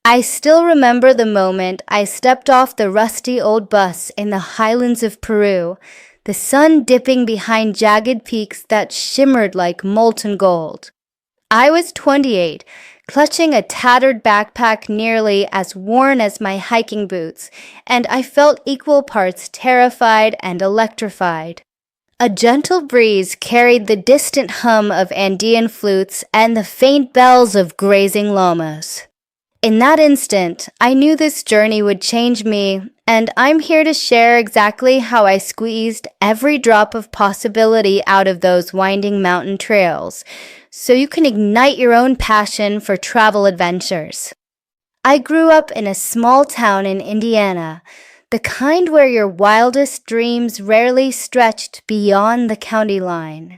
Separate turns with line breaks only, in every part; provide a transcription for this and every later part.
I still remember the moment I stepped off the rusty old bus in the highlands of Peru, the sun dipping behind jagged peaks that shimmered like molten gold. I was 28, clutching a tattered backpack nearly as worn as my hiking boots, and I felt equal parts terrified and electrified. A gentle breeze carried the distant hum of Andean flutes and the faint bells of grazing llamas. In that instant, I knew this journey would change me, and I'm here to share exactly how I squeezed every drop of possibility out of those winding mountain trails, so you can ignite your own passion for travel adventures. I grew up in a small town in Indiana, the kind where your wildest dreams rarely stretched beyond the county line.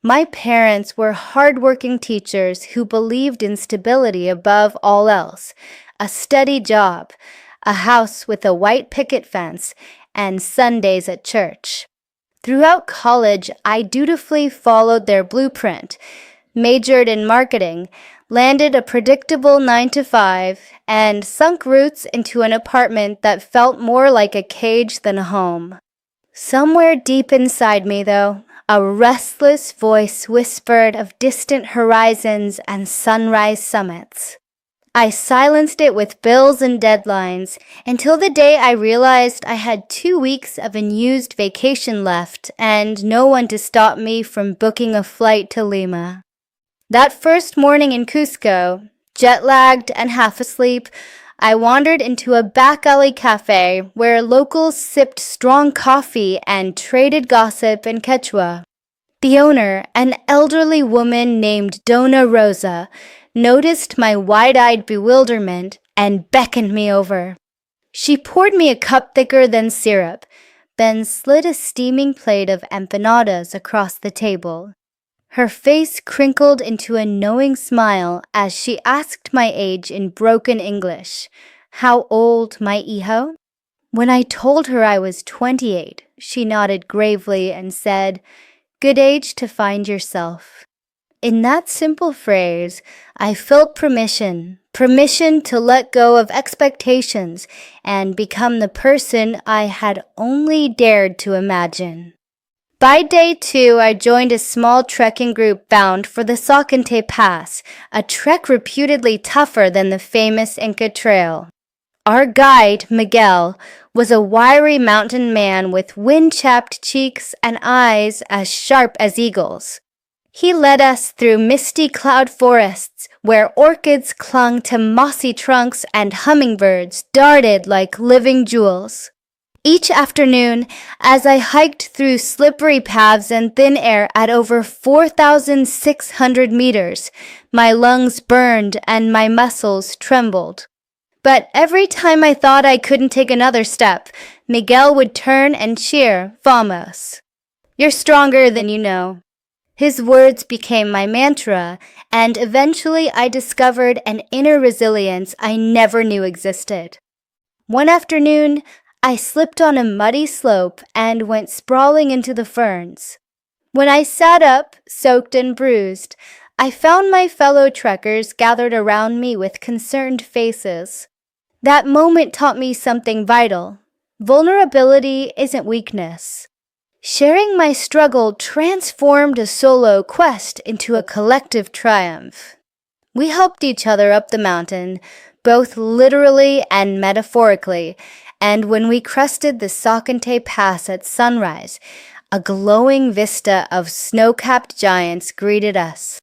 My parents were hardworking teachers who believed in stability above all else, a steady job, a house with a white picket fence, and Sundays at church. Throughout college, I dutifully followed their blueprint, majored in marketing, landed a predictable 9-to-5, and sunk roots into an apartment that felt more like a cage than a home. Somewhere deep inside me, though, a restless voice whispered of distant horizons and sunrise summits. I silenced it with bills and deadlines until the day I realized I had 2 weeks of unused vacation left and no one to stop me from booking a flight to Lima. That first morning in Cusco, jet-lagged and half asleep, I wandered into a back alley cafe where locals sipped strong coffee and traded gossip in Quechua. The owner, an elderly woman named Dona Rosa, noticed my wide-eyed bewilderment and beckoned me over. She poured me a cup thicker than syrup, then slid a steaming plate of empanadas across the table. Her face crinkled into a knowing smile as she asked my age in broken English. How old, my hijo? When I told her I was 28, she nodded gravely and said, "Good age to find yourself." In that simple phrase, I felt permission to let go of expectations and become the person I had only dared to imagine. By day 2, I joined a small trekking group bound for the Salkantay Pass, a trek reputedly tougher than the famous Inca Trail. Our guide, Miguel, was a wiry mountain man with wind-chapped cheeks and eyes as sharp as eagles. He led us through misty cloud forests where orchids clung to mossy trunks and hummingbirds darted like living jewels. Each afternoon, as I hiked through slippery paths and thin air at over 4,600 meters, my lungs burned and my muscles trembled. But every time I thought I couldn't take another step, Miguel would turn and cheer, "Vamos. You're stronger than you know." His words became my mantra, and eventually I discovered an inner resilience I never knew existed. One afternoon, I slipped on a muddy slope and went sprawling into the ferns. When I sat up, soaked and bruised, I found my fellow trekkers gathered around me with concerned faces. That moment taught me something vital. Vulnerability isn't weakness. Sharing my struggle transformed a solo quest into a collective triumph. We helped each other up the mountain, both literally and metaphorically, and when we crested the Salkantay Pass at sunrise, a glowing vista of snow-capped giants greeted us.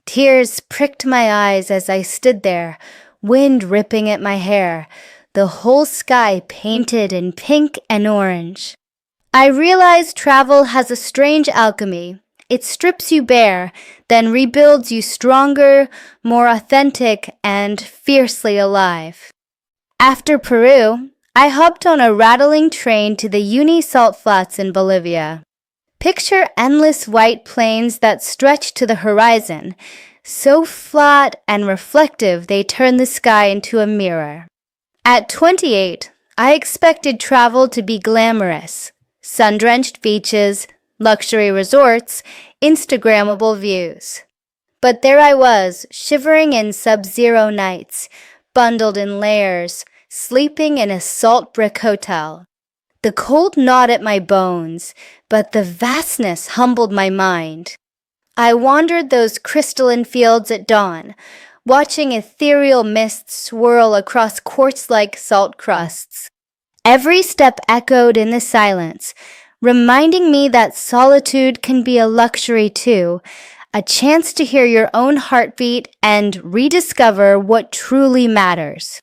Tears pricked my eyes as I stood there, wind ripping at my hair, the whole sky painted in pink and orange. I realized travel has a strange alchemy. It strips you bare, then rebuilds you stronger, more authentic, and fiercely alive. After Peru, I hopped on a rattling train to the Uyuni salt flats in Bolivia. Picture endless white plains that stretch to the horizon, so flat and reflective they turn the sky into a mirror. At 28, I expected travel to be glamorous. Sun-drenched beaches, luxury resorts, Instagrammable views. But there I was, shivering in sub-zero nights, bundled in layers, sleeping in a salt brick hotel. The cold gnawed at my bones, but the vastness humbled my mind. I wandered those crystalline fields at dawn, watching ethereal mists swirl across quartz-like salt crusts. Every step echoed in the silence, reminding me that solitude can be a luxury too, a chance to hear your own heartbeat and rediscover what truly matters.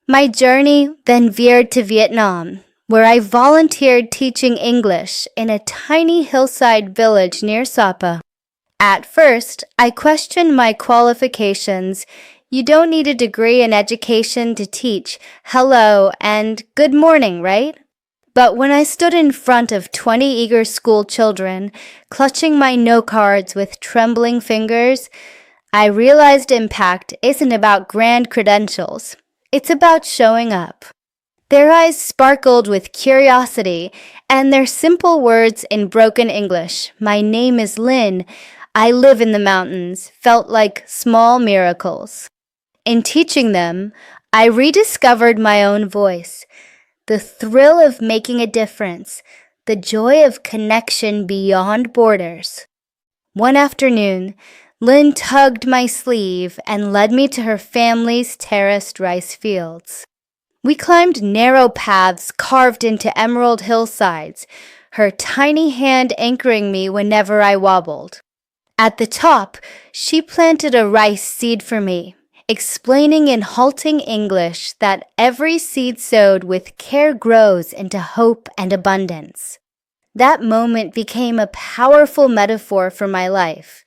My journey then veered to Vietnam, where I volunteered teaching English in a tiny hillside village near Sapa. At first, I questioned my qualifications. You don't need a degree in education to teach hello and good morning, right? But when I stood in front of 20 eager school children, clutching my note cards with trembling fingers, I realized impact isn't about grand credentials. It's about showing up. Their eyes sparkled with curiosity, and their simple words in broken English, "My name is Lynn, I live in the mountains," felt like small miracles. In teaching them, I rediscovered my own voice, the thrill of making a difference, the joy of connection beyond borders. One afternoon, Lynn tugged my sleeve and led me to her family's terraced rice fields. We climbed narrow paths carved into emerald hillsides, her tiny hand anchoring me whenever I wobbled. At the top, she planted a rice seed for me, explaining in halting English that every seed sowed with care grows into hope and abundance. That moment became a powerful metaphor for my life,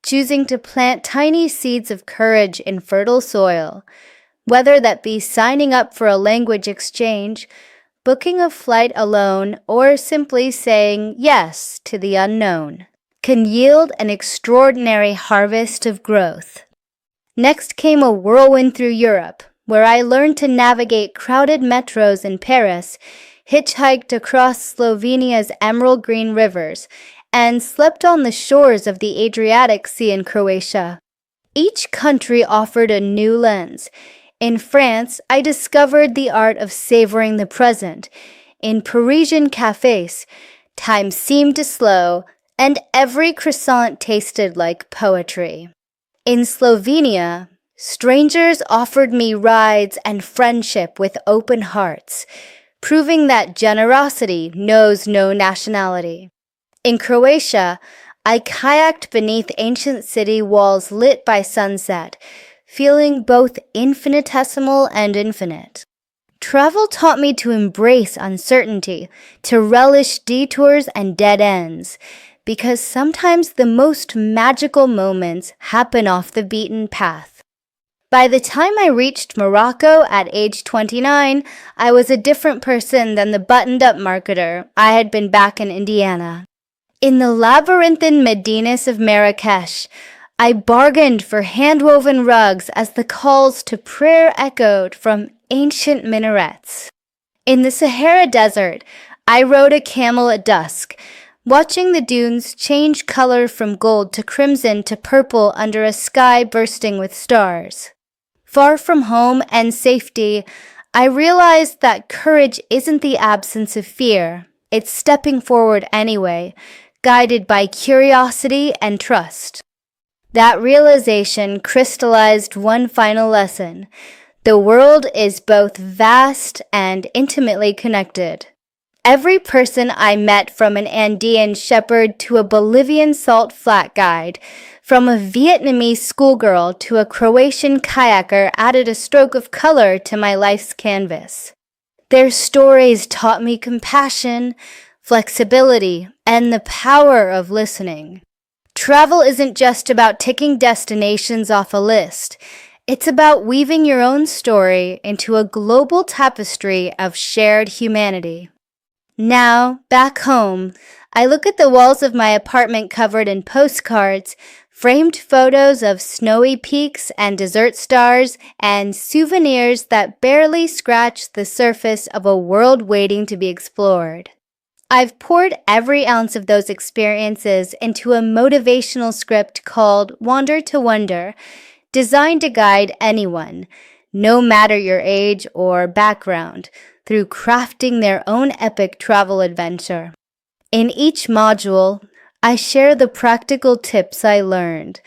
choosing to plant tiny seeds of courage in fertile soil, whether that be signing up for a language exchange, booking a flight alone, or simply saying yes to the unknown, can yield an extraordinary harvest of growth. Next came a whirlwind through Europe, where I learned to navigate crowded metros in Paris, hitchhiked across Slovenia's emerald green rivers, and slept on the shores of the Adriatic Sea in Croatia. Each country offered a new lens. In France, I discovered the art of savoring the present. In Parisian cafes, time seemed to slow, and every croissant tasted like poetry. In Slovenia, strangers offered me rides and friendship with open hearts, proving that generosity knows no nationality. In Croatia, I kayaked beneath ancient city walls lit by sunset, feeling both infinitesimal and infinite. Travel taught me to embrace uncertainty, to relish detours and dead ends, because sometimes the most magical moments happen off the beaten path. By the time I reached Morocco at age 29, I was a different person than the buttoned-up marketer I had been back in Indiana. In the labyrinthine Medinas of Marrakesh, I bargained for hand-woven rugs as the calls to prayer echoed from ancient minarets. In the Sahara Desert, I rode a camel at dusk, watching the dunes change color from gold to crimson to purple under a sky bursting with stars. Far from home and safety, I realized that courage isn't the absence of fear. It's stepping forward anyway, guided by curiosity and trust. That realization crystallized one final lesson. The world is both vast and intimately connected. Every person I met, from an Andean shepherd to a Bolivian salt flat guide, from a Vietnamese schoolgirl to a Croatian kayaker, added a stroke of color to my life's canvas. Their stories taught me compassion, flexibility, and the power of listening. Travel isn't just about ticking destinations off a list. It's about weaving your own story into a global tapestry of shared humanity. Now, back home, I look at the walls of my apartment covered in postcards, framed photos of snowy peaks and desert stars, and souvenirs that barely scratch the surface of a world waiting to be explored. I've poured every ounce of those experiences into a motivational script called Wander to Wonder, designed to guide anyone, no matter your age or background, through crafting their own epic travel adventure. In each module, I share the practical tips I learned,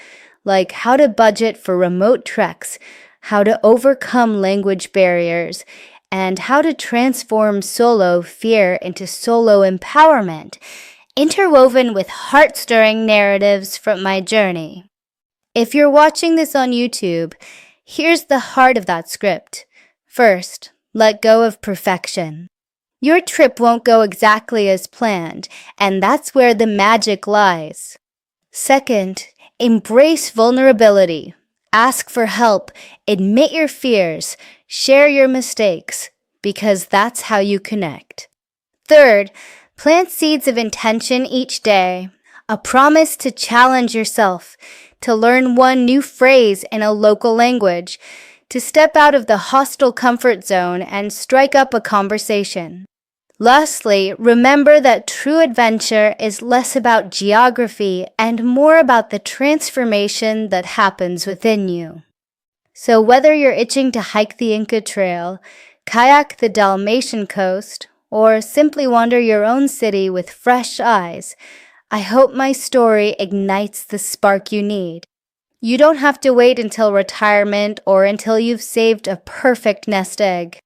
like how to budget for remote treks, how to overcome language barriers, and how to transform solo fear into solo empowerment, interwoven with heart-stirring narratives from my journey. If you're watching this on YouTube, here's the heart of that script. First, let go of perfection. Your trip won't go exactly as planned, and that's where the magic lies. Second, embrace vulnerability. Ask for help, admit your fears, share your mistakes, because that's how you connect. Third, plant seeds of intention each day, a promise to challenge yourself, to learn one new phrase in a local language, to step out of the hostile comfort zone and strike up a conversation. Lastly, remember that true adventure is less about geography and more about the transformation that happens within you. So whether you're itching to hike the Inca Trail, kayak the Dalmatian coast, or simply wander your own city with fresh eyes, I hope my story ignites the spark you need. You don't have to wait until retirement or until you've saved a perfect nest egg.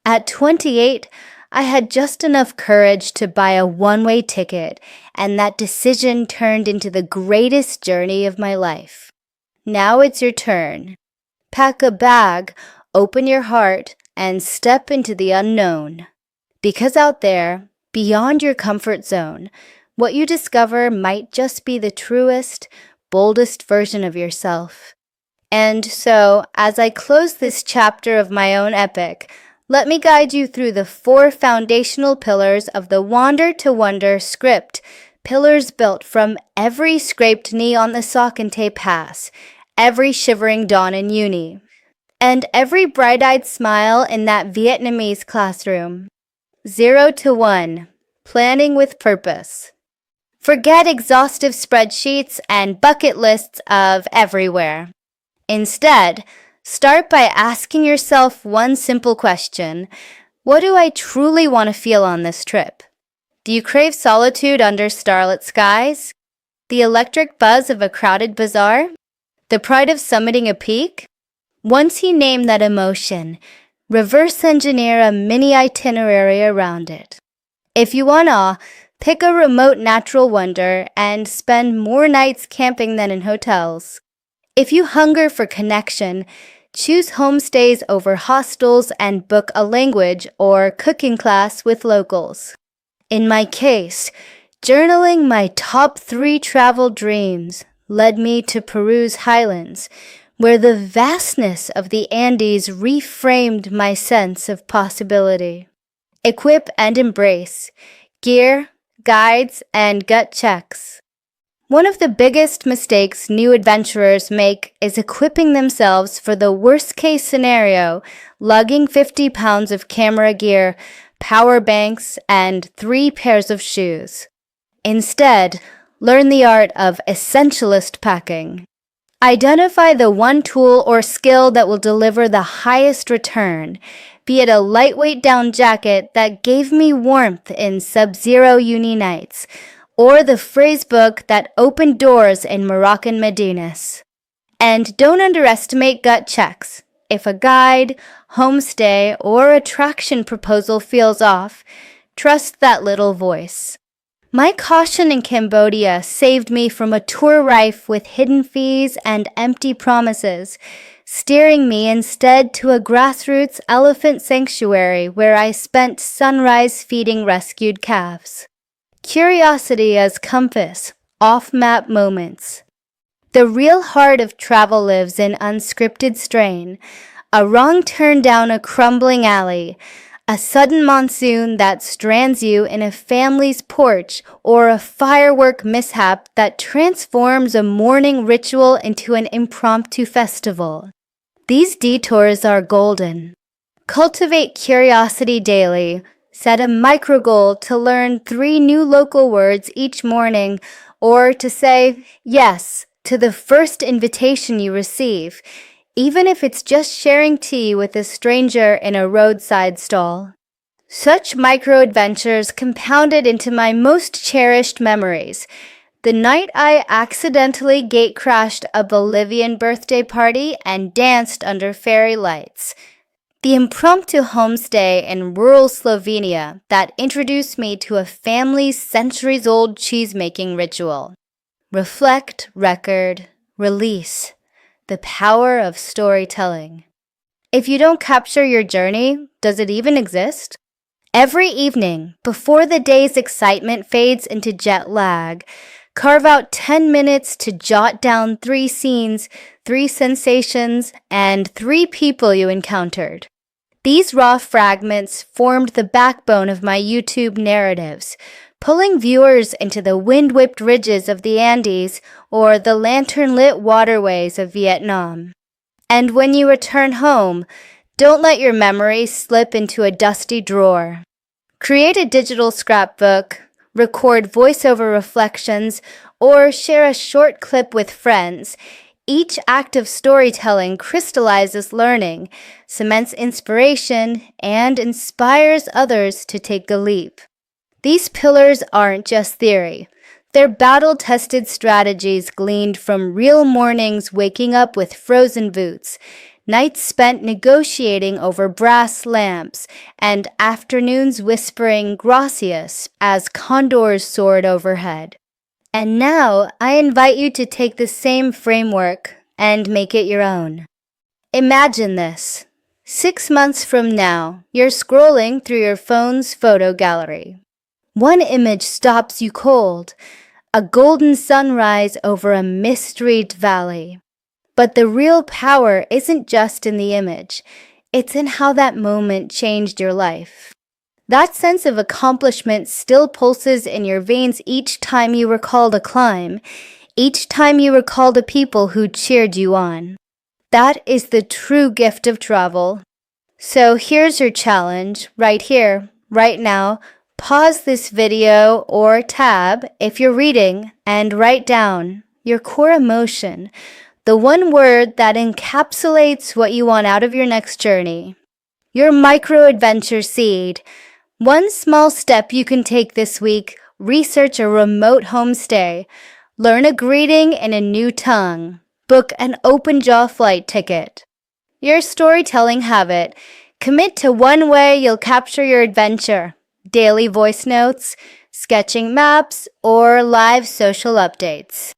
At 28, I had just enough courage to buy a one-way ticket, and that decision turned into the greatest journey of my life. Now it's your turn. Pack a bag, open your heart, and step into the unknown. Because out there, beyond your comfort zone, what you discover might just be the truest, boldest version of yourself. And so, as I close this chapter of my own epic, let me guide you through the 4 foundational pillars of the Wander to Wonder script, pillars built from every scraped knee on the Salkantay Pass, every shivering dawn in uni, and every bright-eyed smile in that Vietnamese classroom. 0 to 1, planning with purpose. Forget exhaustive spreadsheets and bucket lists of everywhere. Instead, start by asking yourself one simple question. What do I truly want to feel on this trip? Do you crave solitude under starlit skies? The electric buzz of a crowded bazaar? The pride of summiting a peak? Once you name that emotion, reverse engineer a mini itinerary around it. If you want awe, pick a remote natural wonder and spend more nights camping than in hotels. If you hunger for connection, choose homestays over hostels and book a language or cooking class with locals. In my case, journaling my top 3 travel dreams led me to Peru's highlands, where the vastness of the Andes reframed my sense of possibility. Equip and embrace gear, guides, and gut checks. One of the biggest mistakes new adventurers make is equipping themselves for the worst-case scenario, lugging 50 pounds of camera gear, power banks, and 3 pairs of shoes. Instead, learn the art of essentialist packing. Identify the one tool or skill that will deliver the highest return, be it a lightweight down jacket that gave me warmth in sub-zero uni nights, or the phrase book that opened doors in Moroccan Medinas. And don't underestimate gut checks. If a guide, homestay, or attraction proposal feels off, trust that little voice. My caution in Cambodia saved me from a tour rife with hidden fees and empty promises, steering me instead to a grassroots elephant sanctuary where I spent sunrise feeding rescued calves. Curiosity as compass, off-map moments. The real heart of travel lives in unscripted strain, a wrong turn down a crumbling alley, a sudden monsoon that strands you in a family's porch, or a firework mishap that transforms a morning ritual into an impromptu festival. These detours are golden. Cultivate curiosity daily. Set a micro goal to learn 3 new local words each morning, or to say yes to the first invitation you receive, even if it's just sharing tea with a stranger in a roadside stall. Such micro-adventures compounded into my most cherished memories. The night I accidentally gate-crashed a Bolivian birthday party and danced under fairy lights. The impromptu homestay in rural Slovenia that introduced me to a family's centuries-old cheese-making ritual. Reflect, record, release. The power of storytelling. If you don't capture your journey, does it even exist? Every evening, before the day's excitement fades into jet lag, carve out 10 minutes to jot down 3 scenes, 3 sensations, and 3 people you encountered. These raw fragments formed the backbone of my YouTube narratives, pulling viewers into the wind-whipped ridges of the Andes or the lantern-lit waterways of Vietnam. And when you return home, don't let your memories slip into a dusty drawer. Create a digital scrapbook, record voiceover reflections, or share a short clip with friends. Each act of storytelling crystallizes learning, cements inspiration, and inspires others to take the leap. These pillars aren't just theory. They're battle-tested strategies gleaned from real mornings waking up with frozen boots, nights spent negotiating over brass lamps, and afternoons whispering gracias as condors soared overhead. And now, I invite you to take the same framework and make it your own. Imagine this. 6 months from now, you're scrolling through your phone's photo gallery. One image stops you cold, a golden sunrise over a mist-wreathed valley. But the real power isn't just in the image. It's in how that moment changed your life. That sense of accomplishment still pulses in your veins each time you recall the climb, each time you recall the people who cheered you on. That is the true gift of travel. So here's your challenge, right here, right now. Pause this video or tab if you're reading and write down your core emotion, the one word that encapsulates what you want out of your next journey. Your micro-adventure seed. One small step you can take this week: research a remote homestay, learn a greeting in a new tongue, book an open-jaw flight ticket. Your storytelling habit. Commit to one way you'll capture your adventure: daily voice notes, sketching maps, or live social updates.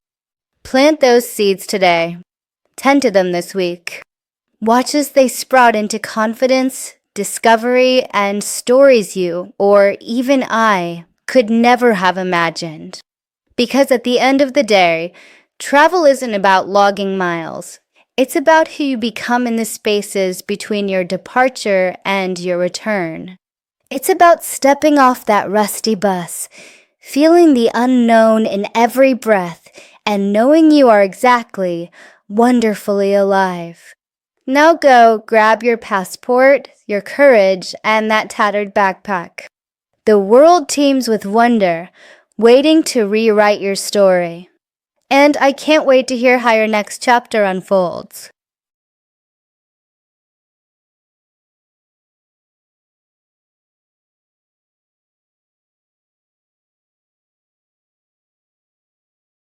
Plant those seeds today. Tend to them this week. Watch as they sprout into confidence, discovery, and stories you, or even I, could never have imagined. Because at the end of the day, travel isn't about logging miles. It's about who you become in the spaces between your departure and your return. It's about stepping off that rusty bus, feeling the unknown in every breath, and knowing you are exactly, wonderfully alive. Now go grab your passport, your courage, and that tattered backpack. The world teems with wonder, waiting to rewrite your story. And I can't wait to hear how your next chapter unfolds.